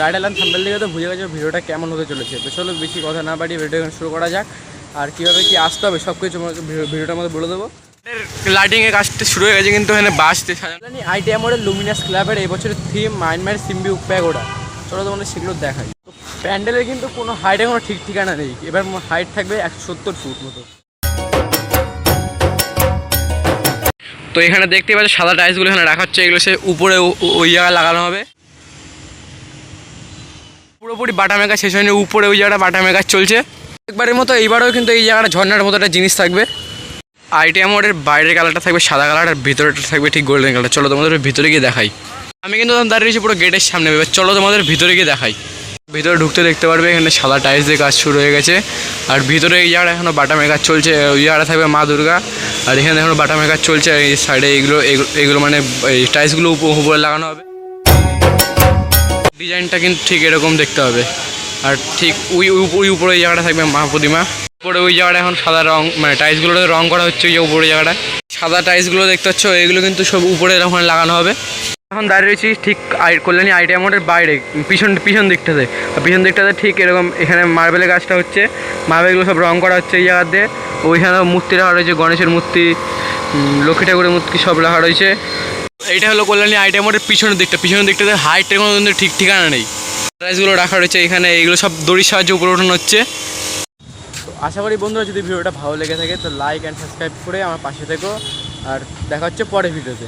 Title আর thumbnail থেকে তো বুঝে গেছে ভিডিওটা কেমন হতে চলেছে। তো চলো বেশি কথা না বাড়িয়ে ভিডিও শুরু করা যাক। আর কীভাবে কী আসতে হবে সব কিছু ভিডিওটার মধ্যে বলে দেবো। লাইটিংয়ের কাজটা শুরু হয়ে গেছে, কিন্তু এখানে বাসতে সাজানো আইটিআই মোড়ের লুমিনাস ক্লাবের এই বছরের থিম মায়ানমার সিম্বি প্যাগোডা। চলো তোমাদের সেগুলো দেখাই। তো প্যান্ডেলের কিন্তু কোনো হাইটে কোনো ঠিক ঠিকানা নেই। এবার হাইট থাকবে 170 ফুট মতো। তো এখানে দেখতে পাচ্ছ সাদা টাইলসগুলো এখানে রাখা হচ্ছে, এগুলো সে উপরে ওই জায়গায় লাগানো হবে। পুরোপুরি বাটামের কাজ শেষ হয়নি, উপরে ওই জায়গাটা বাটামের কাজ চলছে। একবারের মতো এইবারও কিন্তু এই জায়গাটা ঝর্ণার মতো একটা জিনিস থাকবে। আইটিআই মোড়ের বাইরের কালারটা থাকবে সাদা কালার, আর ভিতরেটা থাকবে ঠিক গোল্ডেন কালার। চলো তোমাদের ভিতরে গিয়ে দেখাই। আমি কিন্তু দাঁড়িয়ে রয়েছি পুরো গেটের সামনে। এবার চলো তোমাদের ভিতরে গিয়ে দেখাই। ভিতরে ঢুকতে দেখতে পারবে এখানে সাদা টাইলস দিয়ে কাজ শুরু হয়ে গেছে। আর ভিতরে এই জায়গাটা এখনও বাটামের কাজ চলছে। ওই জায়গাটা থাকবে মা দুর্গা, আর এখানে এখনও বাটামের কাজ চলছে। আর এই সাইডে এগুলো মানে এই টাইলসগুলো উপরে লাগানো হবে। ডিজাইনটা কিন্তু ঠিক এরকম দেখতে হবে। আর ঠিক ওই উপরে ওই জায়গাটা থাকবে মা প্রতিমা। উপরে ওই জায়গাটা এখন সাদা রং, মানে টাইলসগুলো রং করা হচ্ছে। ওই যে উপরে জায়গাটা সাদা টাইলসগুলো দেখতে পাচ্ছ, এগুলো কিন্তু সব উপরে ওখানে লাগানো হবে। এখন দাঁড়িয়ে রয়েছি ঠিক কল্যাণী আইটিআই মোড়ের বাইরে পিছন দিকটাতে। পিছন দিকটাতে ঠিক এরকম এখানে মার্বেলের কাজটা হচ্ছে। মার্বেলগুলো সব রং করা হচ্ছে এই জায়গা দিয়ে। ওইখানে মূর্তি রাখা রয়েছে, গণেশের মূর্তি, লক্ষ্মী ঠাকুরের মূর্তি সব রাখা রয়েছে। এইটা হলো কল্যাণী আইটিআই মোড়ের পিছনের দিকটাতে হাইটের কোনো কিন্তু ঠিক ঠিকানা নেই। টাইলসগুলো রাখা রয়েছে এখানে, এইগুলো সব দড়ির সাহায্যে উপরে ওঠানো হচ্ছে। তো আশা করি বন্ধুরা যদি ভিডিওটা ভালো লেগে থাকে তো লাইক অ্যান্ড সাবস্ক্রাইব করে আমার পাশে থেকো। আর দেখা হচ্ছে পরের ভিডিওতে।